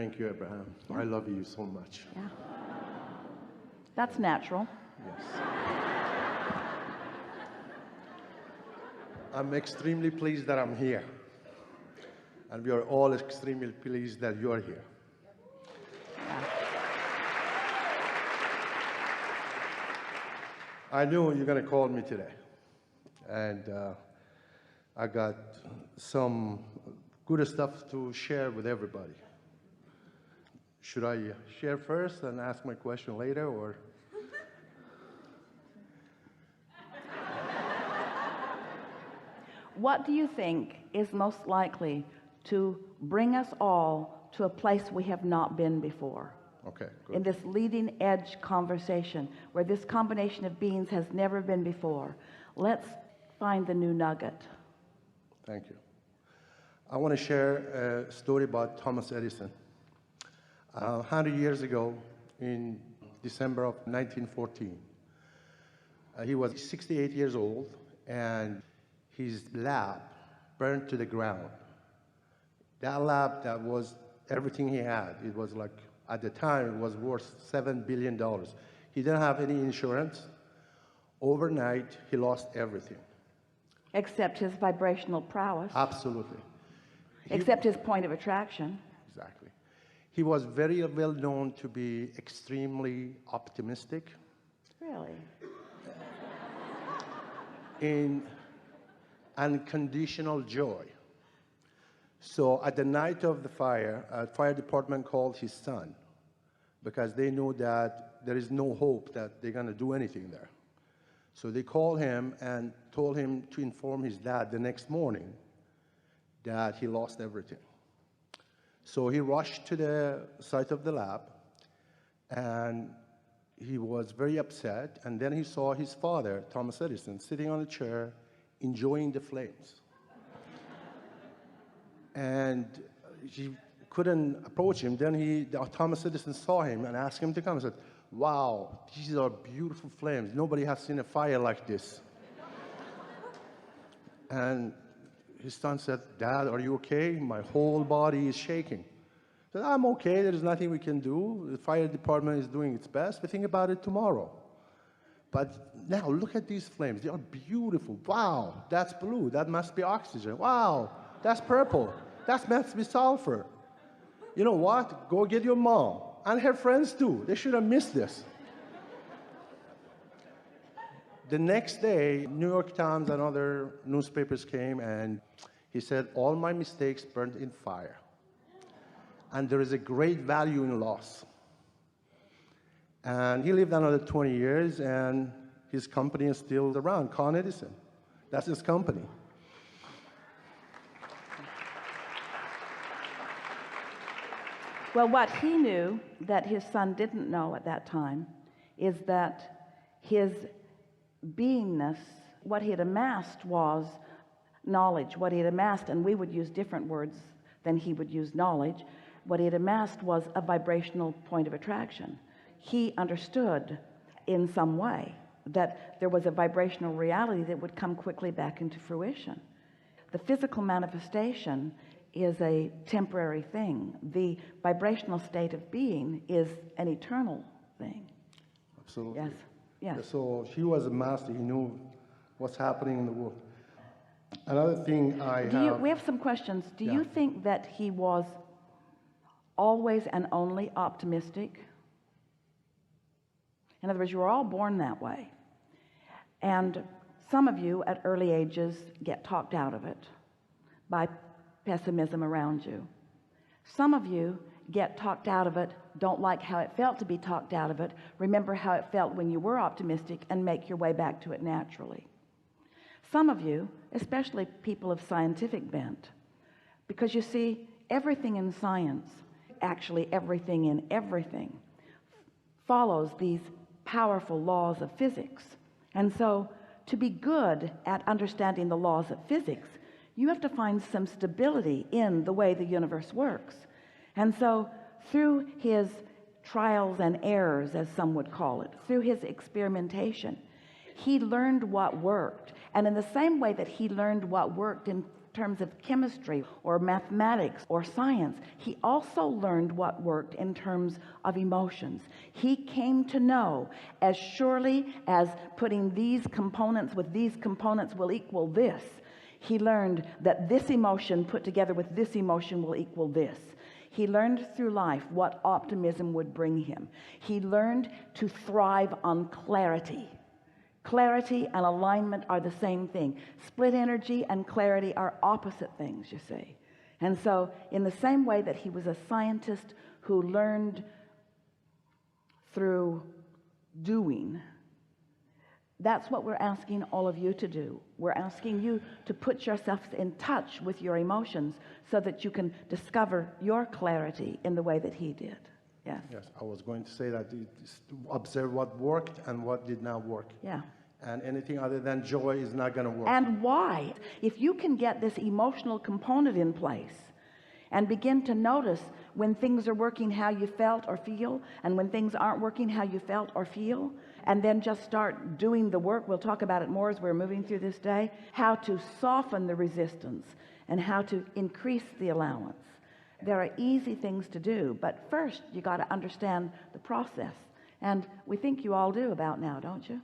Thank you, Abraham. I love you so much. Yeah. That's natural. Yes. I'm extremely pleased that I'm here. And we are all extremely pleased that you are here. Yeah. I knew you're going to call me today. And I got some good stuff to share with everybody. Should I share first and ask my question later, or? What do you think is most likely to bring us all to a place we have not been before? Okay, good. In this leading edge conversation where this combination of beings has never been before. Let's find the new nugget. Thank you. I want to share a story about Thomas Edison. 100 years ago, in December of 1914, he was 68 years old, and his lab burned to the ground. That lab, that was everything he had. It was like, at the time, it was worth $7 billion. He didn't have any insurance. Overnight, he lost everything. Except his vibrational prowess. Absolutely. Except his point of attraction. Exactly. He was very well known to be extremely optimistic. Really? In unconditional joy. So at the night of the fire department called his son because they knew that there is no hope that they're going to do anything there. So they called him and told him to inform his dad the next morning that he lost everything. So he rushed to the site of the lab, and he was very upset. And then he saw his father, Thomas Edison, sitting on a chair, enjoying the flames. And he couldn't approach him. Then Thomas Edison saw him and asked him to come. He said, "Wow, these are beautiful flames. Nobody has seen a fire like this." And his son said, "Dad, are you okay? My whole body is shaking." He said, "I'm okay. There's nothing we can do. The fire department is doing its best. We think about it tomorrow. But now look at these flames. They are beautiful. Wow, that's blue. That must be oxygen. Wow, that's purple. That must be sulfur. You know what? Go get your mom and her friends too. They should have missed this." The next day, New York Times and other newspapers came, and he said, "All my mistakes burned in fire. And there is a great value in loss." And he lived another 20 years, and his company is still around, Con Edison. That's his company. Well, what he knew that his son didn't know at that time is that his beingness, what he had amassed was knowledge. What he had amassed, and we would use different words than he would use knowledge, what he had amassed was a vibrational point of attraction. He understood in some way that there was a vibrational reality that would come quickly back into fruition. The physical manifestation is a temporary thing. The vibrational state of being is an eternal thing. Absolutely. Yes. Yes. So he was a master. He knew what's happening in the world. Another thing we have some questions. Do you think that he was always and only optimistic? In other words, you were all born that way. And some of you at early ages get talked out of it by pessimism around you. Some of you get talked out of it, don't like how it felt to be talked out of it, remember how it felt when you were optimistic, and make your way back to it naturally. Some of you, especially people of scientific bent, because you see, everything in science, actually everything in everything, follows these powerful laws of physics. And so to be good at understanding the laws of physics, you have to find some stability in the way the universe works. And so through his trials and errors, as some would call it, through his experimentation, he learned what worked. And in the same way that he learned what worked in terms of chemistry or mathematics or science. He also learned what worked in terms of emotions. He came to know, as surely as putting these components with these components will equal this, he learned that this emotion put together with this emotion will equal this. He learned through life what optimism would bring him. He learned to thrive on clarity. Clarity and alignment are the same thing. Split energy and clarity are opposite things, you see. And so in the same way that he was a scientist who learned through doing, that's what we're asking all of you to do. We're asking you to put yourselves in touch with your emotions so that you can discover your clarity in the way that he did. Yes. Yes, I was going to say that observe what worked and what did not work. Yeah. And anything other than joy is not going to work. And why? If you can get this emotional component in place and begin to notice when things are working how you felt or feel, and when things aren't working how you felt or feel, and then just start doing the work. We'll talk about it more as we're moving through this day, how to soften the resistance and how to increase the allowance. There are easy things to do, but first you got to understand the process, and we think you all do about now, don't you?